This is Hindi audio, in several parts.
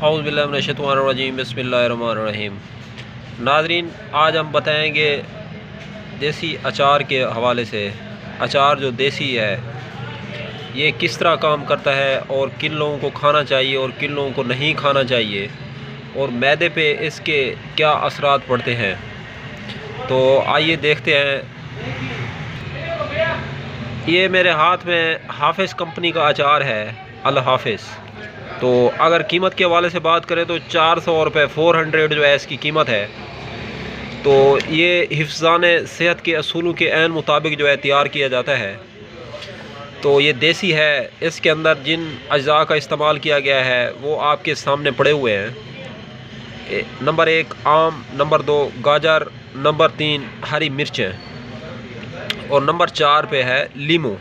औज़ु बिल्लाहि मिनश्शैतानिर्रजीम बिस्मिल्लाहिर्रहमानिर्रहीम। नाज़रीन, आज हम बताएंगे देसी अचार के हवाले से। अचार जो देसी है ये किस तरह काम करता है और किन लोगों को खाना चाहिए और किन लोगों को नहीं खाना चाहिए, और मैदे पे इसके क्या असरात पड़ते हैं। तो आइए देखते हैं। ये मेरे हाथ में हाफिज़ कंपनी का अचार है, अल हाफिज़। तो अगर कीमत के हवाले से बात करें तो 400 रुपये 400 जो है इसकी कीमत है। तो ये हिफ्ज़ान सेहत के असूलों के ऐन मुताबिक जो है तैयार किया जाता है। तो ये देसी है। इसके अंदर जिन अज्जा का इस्तेमाल किया गया है वो आपके सामने पड़े हुए हैं। नंबर 1 आम, नंबर 2 गाजर, नंबर 3 हरी मिर्चें और नंबर 4 पे है लीमू।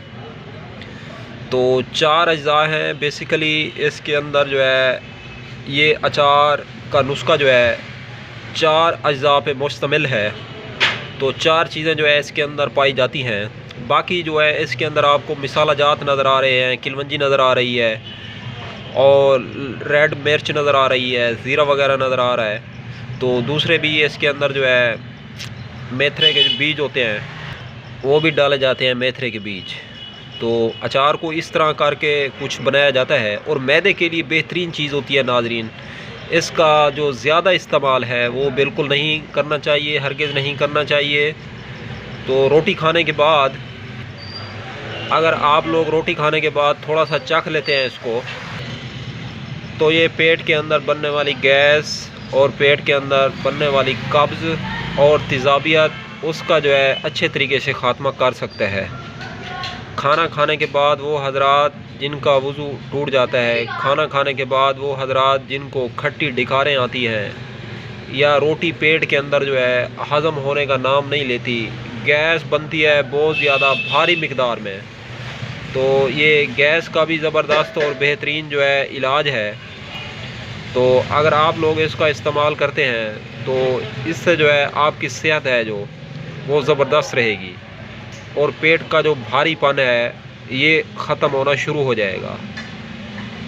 तो 4 अज्जा हैं बेसिकली। इसके अंदर जो है ये अचार का नुस्खा जो है 4 अज्जा पे मुश्तमिल है। तो 4 चीज़ें जो है इसके अंदर पाई जाती हैं। बाकी जो है इसके अंदर आपको मिसाला जात नज़र आ रहे हैं, किलवंजी नज़र आ रही है और रेड मिर्च नज़र आ रही है, ज़ीरा वगैरह नज़र आ रहा है। तो दूसरे भी इसके अंदर जो है मेथरे के बीज होते हैं वो भी डाले जाते हैं, मेथरे के बीज। तो अचार को इस तरह करके कुछ बनाया जाता है और मैदे के लिए बेहतरीन चीज़ होती है नाज़रीन। इसका जो ज़्यादा इस्तेमाल है वो बिल्कुल नहीं करना चाहिए, हरगिज़ नहीं करना चाहिए। तो रोटी खाने के बाद अगर आप लोग रोटी खाने के बाद थोड़ा सा चख लेते हैं इसको, तो ये पेट के अंदर बनने वाली गैस और पेट के अंदर बनने वाली कब्ज़ और तेज़ाबियत उसका जो है अच्छे तरीके से ख़ात्मा कर सकता है। खाना खाने के बाद वो हज़रात जिनका वज़ू टूट जाता है, खाना खाने के बाद वो हज़रात जिनको खट्टी डिकारें आती हैं, या रोटी पेट के अंदर जो है हज़म होने का नाम नहीं लेती, गैस बनती है बहुत ज़्यादा भारी मिकदार में, तो ये गैस का भी ज़बरदस्त और बेहतरीन जो है इलाज है। तो अगर आप लोग इसका इस्तेमाल करते हैं तो इससे जो है आपकी सेहत है जो वो ज़बरदस्त रहेगी और पेट का जो भारीपन है ये ख़त्म होना शुरू हो जाएगा।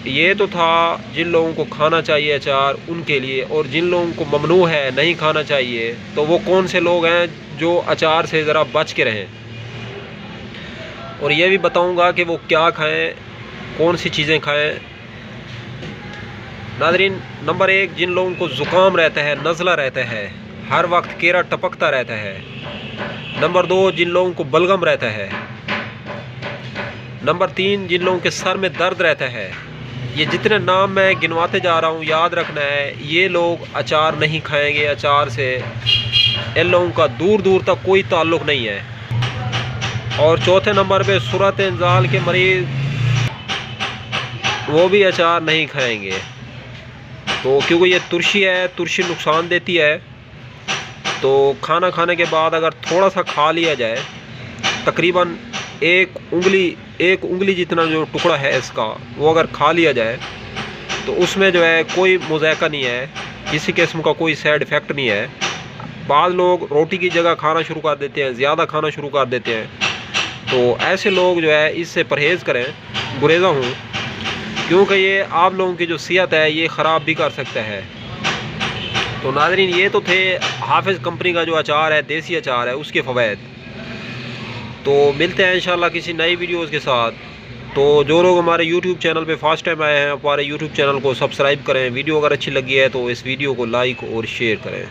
ये तो था जिन लोगों को खाना चाहिए अचार उनके लिए, और जिन लोगों को ममनू है नहीं खाना चाहिए तो वो कौन से लोग हैं जो अचार से ज़रा बच के रहें। और ये भी बताऊंगा कि वो क्या खाएं, कौन सी चीज़ें खाएं। नाज़रीन, नंबर 1 जिन लोगों को ज़ुकाम रहता है, नज़ला रहता है, हर वक्त केरा टपकता रहता है। नंबर 2 जिन लोगों को बलगम रहता है। नंबर 3 जिन लोगों के सर में दर्द रहता है। ये जितने नाम मैं गिनवाते जा रहा हूँ याद रखना है, ये लोग अचार नहीं खाएंगे। अचार से इन लोगों का दूर दूर तक कोई ताल्लुक़ नहीं है। और चौथे नंबर पे सूरत इंजाल के मरीज़, वो भी अचार नहीं खाएंगे। तो क्योंकि ये तुरशी है, तुरशी नुकसान देती है। तो खाना खाने के बाद अगर थोड़ा सा खा लिया जाए, तकरीबन एक उंगली जितना जो टुकड़ा है इसका वो अगर खा लिया जाए तो उसमें जो है कोई मुज़ायका नहीं है, किसी किस्म का कोई साइड इफ़ेक्ट नहीं है। बाद लोग रोटी की जगह खाना शुरू कर देते हैं, ज़्यादा खाना शुरू कर देते हैं। तो ऐसे लोग जो है इससे परहेज़ करें, गुरेज़ा हूँ, क्योंकि ये आप लोगों की जो सेहत है ये ख़राब भी कर सकता है। तो नाज़रीन, ये तो थे हाफिज़ कंपनी का जो अचार है, देसी अचार है, उसके फ़वाइद। तो मिलते हैं इंशाल्लाह किसी नई वीडियोज़ के साथ। तो जो लोग हमारे YouTube चैनल पे फर्स्ट टाइम आए हैं, हमारे YouTube चैनल को सब्सक्राइब करें। वीडियो अगर अच्छी लगी है तो इस वीडियो को लाइक और शेयर करें।